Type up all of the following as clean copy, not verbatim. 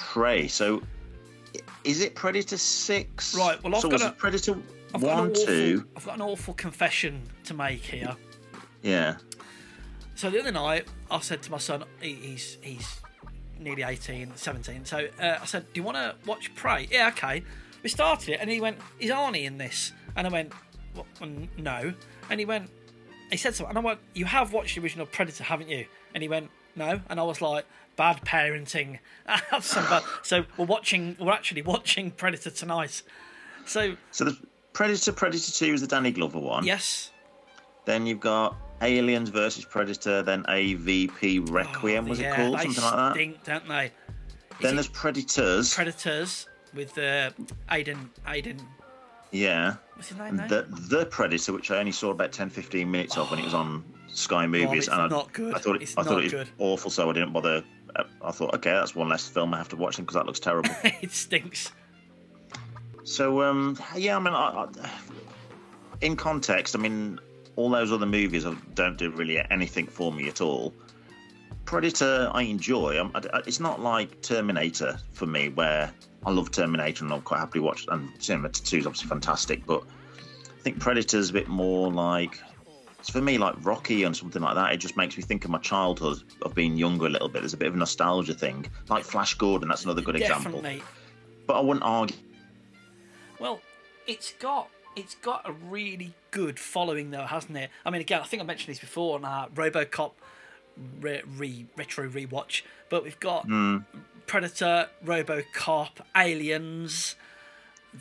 Prey. So, is it Predator 6? Right, well, was it Predator 1, 2? I've got an awful confession to make here. Yeah. So the other night, I said to my son, he's nearly 18, 17, so I said, do you want to watch Prey? Yeah, okay. We started it, and he went, is Arnie in this? And I went, well, no. And he said something, and I went, you have watched the original Predator, haven't you? And he went, no. And I was like, bad parenting. So we're actually watching Predator tonight. So the Predator 2 is the Danny Glover one. Yes. Then you've got Aliens versus Predator, then AVP Requiem, was it called? Something like that. Stink, don't they? Then there's Predators. Predators with Aiden. Yeah. What's his name now? The Predator, which I only saw about 10-15 minutes of when it was on Sky Movies. It's not good. I thought it was awful, so I didn't bother. I thought, okay, that's one less film I have to watch because that looks terrible. It stinks. So, yeah, I mean, in context, I mean, all those other movies don't do really anything for me at all. Predator, I enjoy. It's not like Terminator for me, where I love Terminator and I'll quite happily watch. And Cinema 2 is obviously fantastic, but I think Predator's a bit more like, it's for me like Rocky and something like that. It just makes me think of my childhood of being younger a little bit. There's a bit of a nostalgia thing, like Flash Gordon. That's another good example. But I wouldn't argue. Well, it's got a really good following though, hasn't it? I mean, again, I think I mentioned this before on our RoboCop retro rewatch, but we've got Predator, RoboCop, Aliens.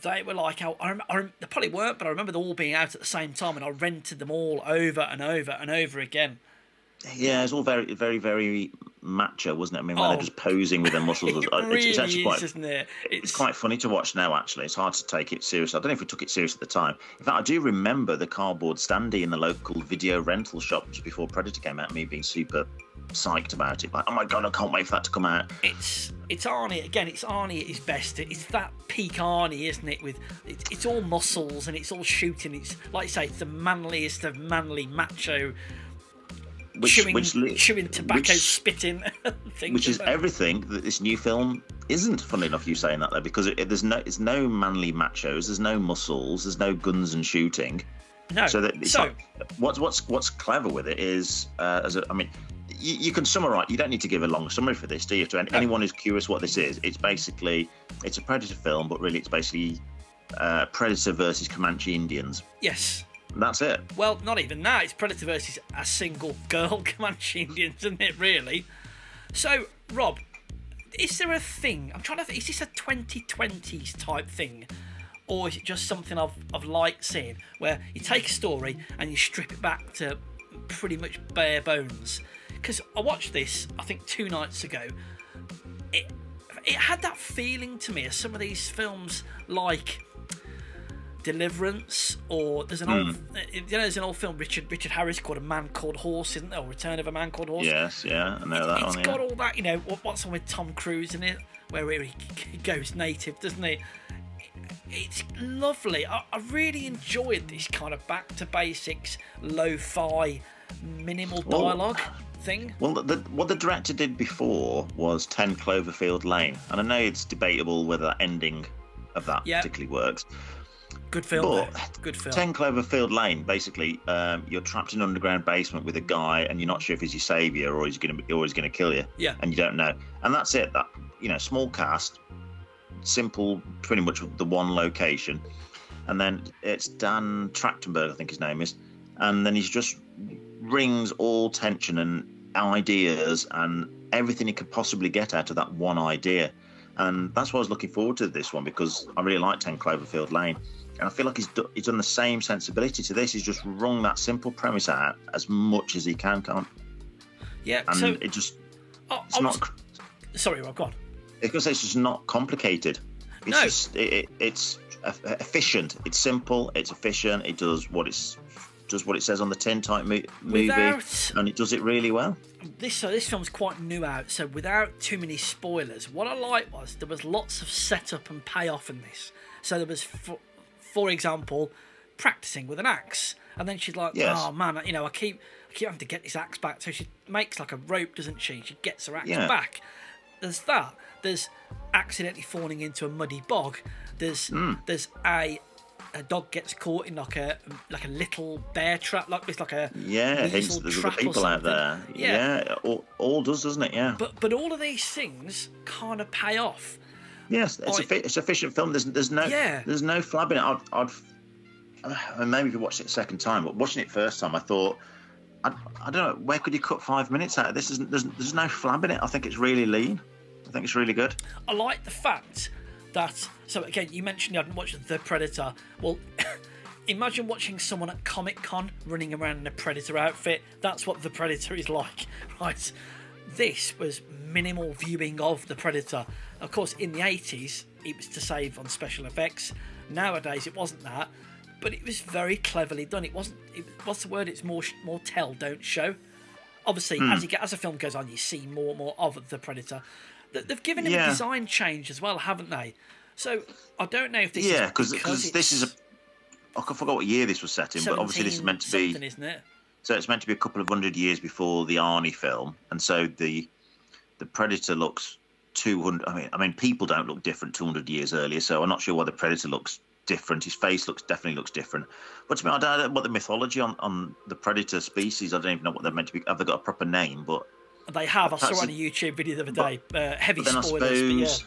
They were like, they probably weren't, but I remember them all being out at the same time, and I rented them all over and over and over again. Yeah, it's all very, very, very macho, wasn't it? I mean, when they're just posing with their muscles. Really it's actually quite, isn't it? It's quite funny to watch now, actually. It's hard to take it seriously. I don't know if we took it serious at the time. In fact, I do remember the cardboard standee in the local video rental shop just before Predator came out, and me being super psyched about it. Like, oh my God, I can't wait for that to come out. It's Arnie. Again, it's Arnie at his best. It's that peak Arnie, isn't it? With it's all muscles and it's all shooting. It's, like you say, it's the manliest of manly macho... chewing tobacco, spitting things. Which is everything that this new film isn't. Funnily enough, you saying that though, because it's no manly machos, there's no muscles, there's no guns and shooting. No. What's clever with it is, I mean, you can summarise. You don't need to give a long summary for this, do you? To anyone who's curious what this is, it's a Predator film, but really it's basically Predator versus Comanche Indians. Yes. That's it. Well, not even that. It's Predator versus a single girl, Comanche Indians, isn't it, really? So, Rob, is there a thing... I'm trying to think, is this a 2020s type thing? Or is it just something I've liked seeing, where you take a story and you strip it back to pretty much bare bones? Because I watched this, I think, 2 nights ago. It had that feeling to me of some of these films like... Deliverance, or there's an old, there's an old film Richard Harris called A Man Called Horse, isn't there? Or Return of a Man Called Horse. Yes, yeah, I know that one. It's got all that, what's on with Tom Cruise in it, where he goes native, doesn't he? It's lovely. I really enjoyed this kind of back to basics, lo-fi, minimal dialogue thing. Well, what the director did before was 10 Cloverfield Lane, and I know it's debatable whether that ending of that particularly works. Good film. Good film. 10 Cloverfield Lane. Basically, you're trapped in an underground basement with a guy, and you're not sure if he's your savior or he's going to kill you. Yeah. And you don't know. And that's it. That small cast, simple, pretty much the one location, and then it's Dan Trachtenberg, I think his name is, and then he just wrings all tension and ideas and everything he could possibly get out of that one idea. And that's why I was looking forward to this one, because I really like 10 Cloverfield Lane. And I feel like he's done the same sensibility to this. He's just wrung that simple premise out as much as he can, can't? Yeah, and so... it just... it's not... Sorry, Rob, go on. Because it's just not complicated. It's it's efficient. It's simple. It's efficient. It does what it says on the tin type movie, and it does it really well. This film's quite new out, so without too many spoilers, what I liked was there was lots of setup and payoff in this. So there was, for example, practicing with an axe, and then she's like, "Oh man, I keep having to get this axe back." So she makes like a rope, doesn't she? She gets her axe back. there's that. There's accidentally falling into a muddy bog. There's a dog gets caught in like a little bear trap, like it's like a Hints there's other people out there. Yeah, all does, doesn't it? Yeah. But all of these things kind of pay off. Yes, it's a efficient film. There's no flab in it. And maybe if you watched it a second time, but watching it first time, I thought, I don't know, where could you cut 5 minutes out of this? There's no flab in it. I think it's really lean. I think it's really good. I like the fact that, so again, you mentioned you hadn't watched The Predator. Well, imagine watching someone at Comic-Con running around in a Predator outfit. That's what The Predator is like, right? This was minimal viewing of The Predator. Of course, in the 80s, it was to save on special effects. Nowadays, it wasn't that, but it was very cleverly done. It wasn't. What's the word? It's more tell, don't show. Obviously, as a film goes on, you see more and more of the Predator. They've given him a design change as well, haven't they? So I don't know if this is because this is I forgot what year this was set in, but obviously this is meant to be, isn't it? So it's meant to be a couple of 100 years before the Arnie film, and so the Predator looks 200. I mean, people don't look different 200 years earlier, so I'm not sure why the Predator looks different. His face definitely looks different. But to me, I don't know what the mythology on the Predator species. I don't even know what they're meant to be. Have they got a proper name? But they have. I saw on a YouTube video the other day. Heavy but then spoilers. I suppose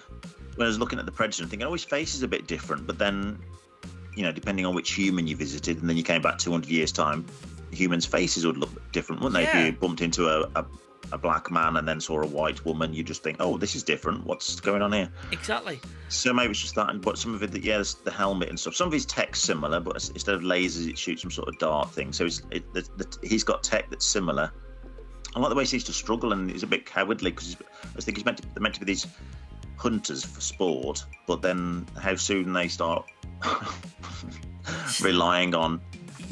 when I was looking at the Predator and thinking, oh, his face is a bit different. But then, depending on which human you visited, and then you came back 200 years time, humans' faces would look different, wouldn't they? If you bumped into a black man and then saw a white woman, you just think, oh, this is different. What's going on here? Exactly. So maybe it's just that, but some of it, there's the helmet and stuff. Some of his tech's similar, but instead of lasers, it shoots some sort of dart thing. So he's got tech that's similar. I like the way he seems to struggle, and he's a bit cowardly because I think they're meant to be these hunters for sport, but then how soon they start relying on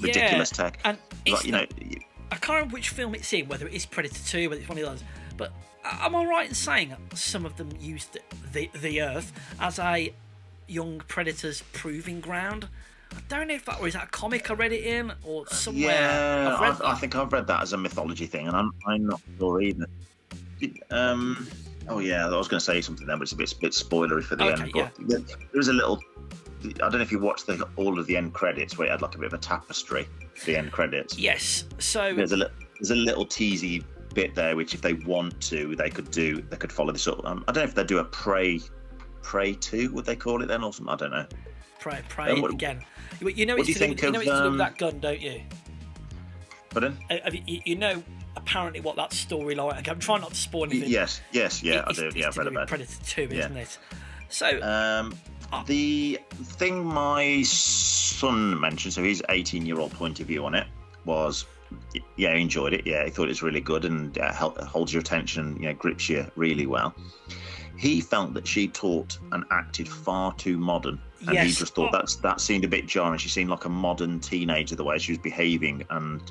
ridiculous tech. And I can't remember which film it's in, whether it is Predator 2, whether it's one of those, but am I right in saying some of them used the Earth as a young predator's proving ground? I don't know if that was a comic I read it in or somewhere. Yeah, I think I've read that as a mythology thing, and I'm not sure either. Oh yeah, I was going to say something then, but it's a bit spoilery for the end. But there was a little. I don't know if you watched all of the end credits where it had like a bit of a tapestry. The end credits. Yes. So there's a little teasy bit there, which if they want to, they could follow this up. I don't know if they do a Prey 2, would they call it then, or something? I don't know. Prey again. You know it's to do with that gun, don't you? Pardon? You know apparently what that storyline. I'm trying not to spoil anything. Yes, I do. Yeah, I've read about it. Predator 2, isn't it? So the thing my son mentioned, so his 18-year-old point of view on it was, he enjoyed it. Yeah, he thought it was really good and holds your attention, grips you really well. He felt that she taught and acted far too modern, and he just thought that seemed a bit jarring. She seemed like a modern teenager the way she was behaving, and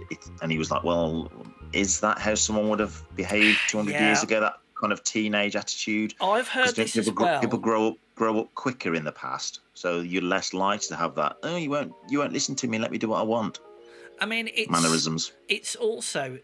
he was like, well, is that how someone would have behaved 200 years ago? That kind of teenage attitude. I've heard this as well. People grow up quicker in the past, so you're less likely to have that. Oh, you won't listen to me and let me do what I want. I mean, it's mannerisms. It's also,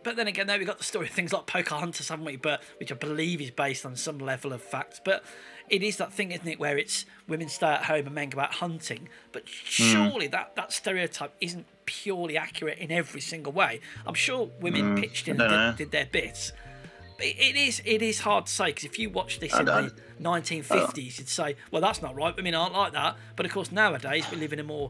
but then again, we've got the story of things like Pocahontas, haven't we? But which I believe is based on some level of fact. But it is that thing, isn't it, where it's women stay at home and men go out hunting. But surely that stereotype isn't purely accurate in every single way. I'm sure women pitched in and did their bits. But it is hard to say, because if you watch this in the 1950s, you'd say, well, that's not right. Women aren't like that. But of course, nowadays we live in a more